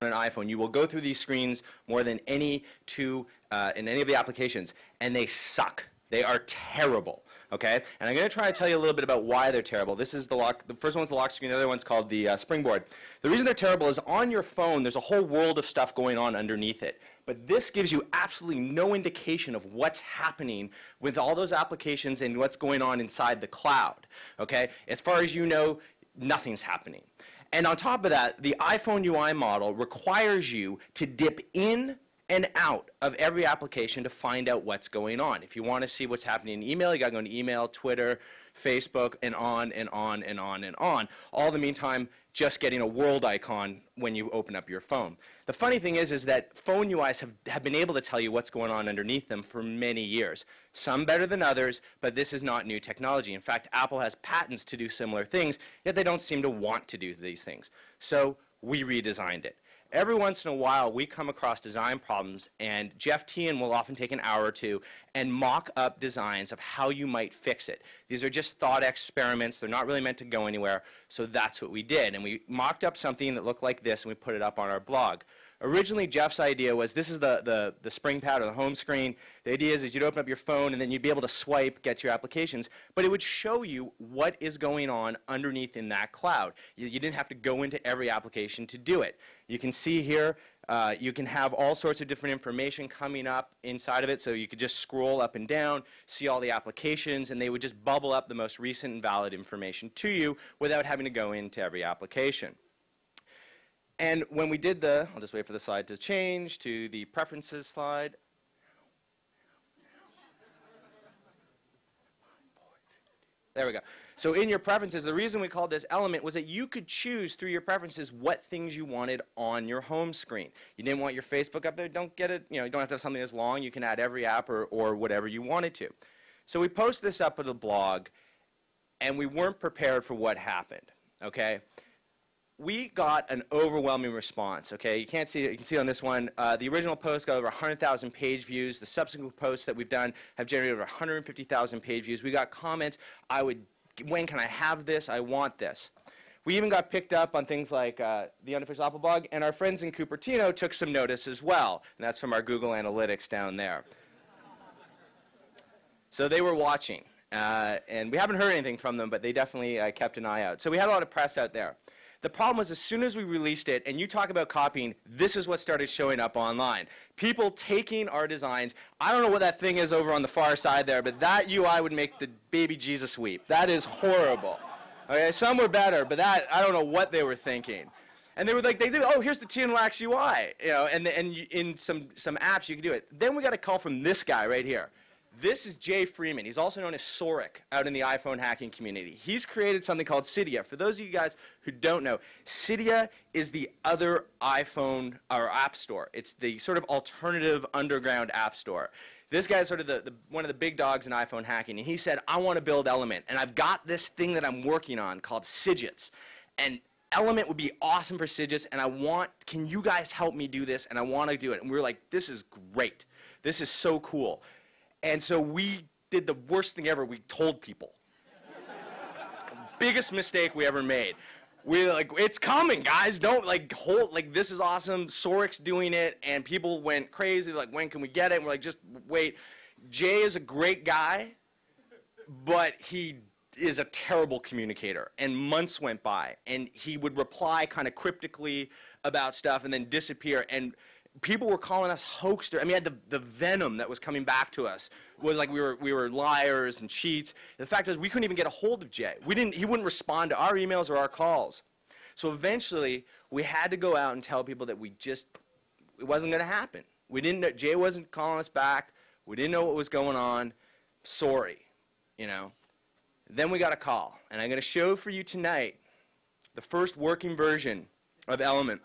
an iPhone, you will go through these screens more than any two in any of the applications, and they suck. They are terrible, okay? And I'm going to try to tell you a little bit about why they're terrible. This is the lock. The first one's the lock screen. The other one's called the springboard. The reason they're terrible is on your phone, there's a whole world of stuff going on underneath it. But this gives you absolutely no indication of what's happening with all those applications and what's going on inside the cloud, okay? As far as you know, nothing's happening. And on top of that, the iPhone UI model requires you to dip in and out of every application to find out what's going on. If you want to see what's happening in email, you got to go into email, Twitter, Facebook, and on and on and on and on. All the meantime, just getting a world icon when you open up your phone. The funny thing is that phone UIs have been able to tell you what's going on underneath them for many years. Some better than others, but this is not new technology. In fact, Apple has patents to do similar things, yet they don't seem to want to do these things. So we redesigned it. Every once in a while, we come across design problems, and Jeff Teehan will often take an hour or two and mock up designs of how you might fix it. These are just thought experiments. They're not really meant to go anywhere, so that's what we did. And we mocked up something that looked like this, and we put it up on our blog. Originally, Jeff's idea was, this is the spring pad or the home screen. The idea is you'd open up your phone, and then you'd be able to swipe, get your applications, but it would show you what is going on underneath in that cloud. You didn't have to go into every application to do it. You can see here, you can have all sorts of different information coming up inside of it, so you could just scroll up and down, see all the applications, and they would just bubble up the most recent and valid information to you without having to go into every application. And when we did I'll just wait for the slide to change to the preferences slide. There we go. So in your preferences, the reason we called this Element was that you could choose through your preferences what things you wanted on your home screen. You didn't want your Facebook up there, don't get it. You don't have to have something as long. You can add every app or whatever you wanted to. So we post this up at the blog, and we weren't prepared for what happened, okay? We got an overwhelming response, okay? You can't see it. You can see it on this one. The original post got over 100,000 page views. The subsequent posts that we've done have generated over 150,000 page views. We got comments, when can I have this? I want this. We even got picked up on things like the unofficial Apple blog, and our friends in Cupertino took some notice as well, and that's from our Google Analytics down there. So they were watching, and we haven't heard anything from them, but they definitely kept an eye out. So we had a lot of press out there. The problem was, as soon as we released it, and you talk about copying, this is what started showing up online. People taking our designs. I don't know what that thing is over on the far side there, but that UI would make the baby Jesus weep. That is horrible. Okay, some were better, but that, I don't know what they were thinking. And they were like, oh, here's the Tin Wax UI, and in some apps you can do it. Then we got a call from this guy right here. This is Jay Freeman. He's also known as Soric out in the iPhone hacking community. He's created something called Cydia. For those of you guys who don't know, Cydia is the other iPhone or app store. It's the sort of alternative underground app store. This guy's sort of one of the big dogs in iPhone hacking, and he said, I want to build Element, and I've got this thing that I'm working on called Sidgets, and Element would be awesome for Sidgets, and can you guys help me do this? And I want to do it. And we were like, this is great. This is so cool. And so we did the worst thing ever. We told people. Biggest mistake we ever made. We were like, it's coming, guys. Don't this is awesome. Soric's doing it. And people went crazy. Like, when can we get it? And we're like, just wait. Jay is a great guy, but he is a terrible communicator. And months went by, and he would reply kind of cryptically about stuff and then disappear. And people were calling us hoaxers. I mean, the venom that was coming back to us was like we were liars and cheats. The fact is, we couldn't even get a hold of Jay. He wouldn't respond to our emails or our calls. So eventually, we had to go out and tell people that it wasn't going to happen. We didn't know, Jay wasn't calling us back. We didn't know what was going on. Sorry, Then we got a call, and I'm going to show for you tonight the first working version of Element.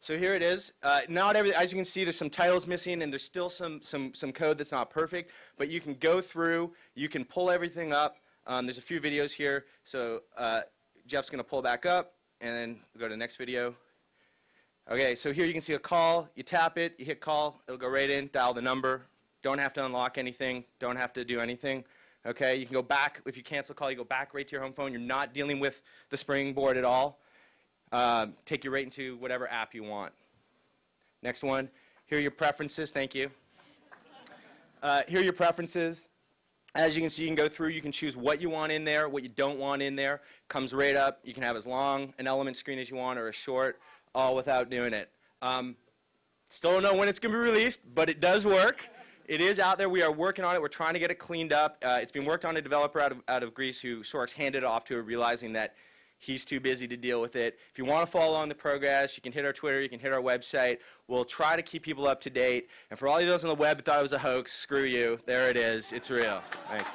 So here it is. Not everything, as you can see, there's some titles missing, and there's still some code that's not perfect. But you can go through, you can pull everything up. There's a few videos here. So Jeff's going to pull back up, and then go to the next video. Okay, so here you can see a call. You tap it, you hit call, it'll go right in, dial the number. Don't have to unlock anything. Don't have to do anything. Okay, you can go back. If you cancel a call, you go back right to your home phone. You're not dealing with the springboard at all. take you right into whatever app you want. Next one, here are your preferences. Thank you. Here are your preferences. As you can see, you can go through, you can choose what you want in there, what you don't want in there. Comes right up. You can have as long an element screen as you want or as short, all without doing it. Still don't know when it's going to be released, but it does work. It is out there. We are working on it. We're trying to get it cleaned up. It's been worked on a developer out of Greece who Sorks handed it off to, realizing that he's too busy to deal with it. If you want to follow along the progress, you can hit our Twitter, you can hit our website. We'll try to keep people up to date. And for all of those on the web who thought it was a hoax, screw you. There it is. It's real. Thanks.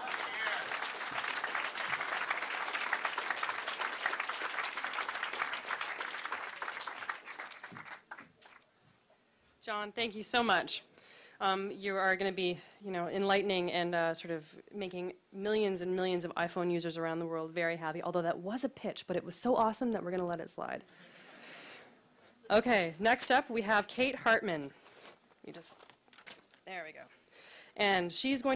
John, thank you so much. You are going to be, enlightening and sort of making millions and millions of iPhone users around the world very happy, although that was a pitch, but it was so awesome that we're going to let it slide. Okay, next up we have Kate Hartman. There we go. And she's going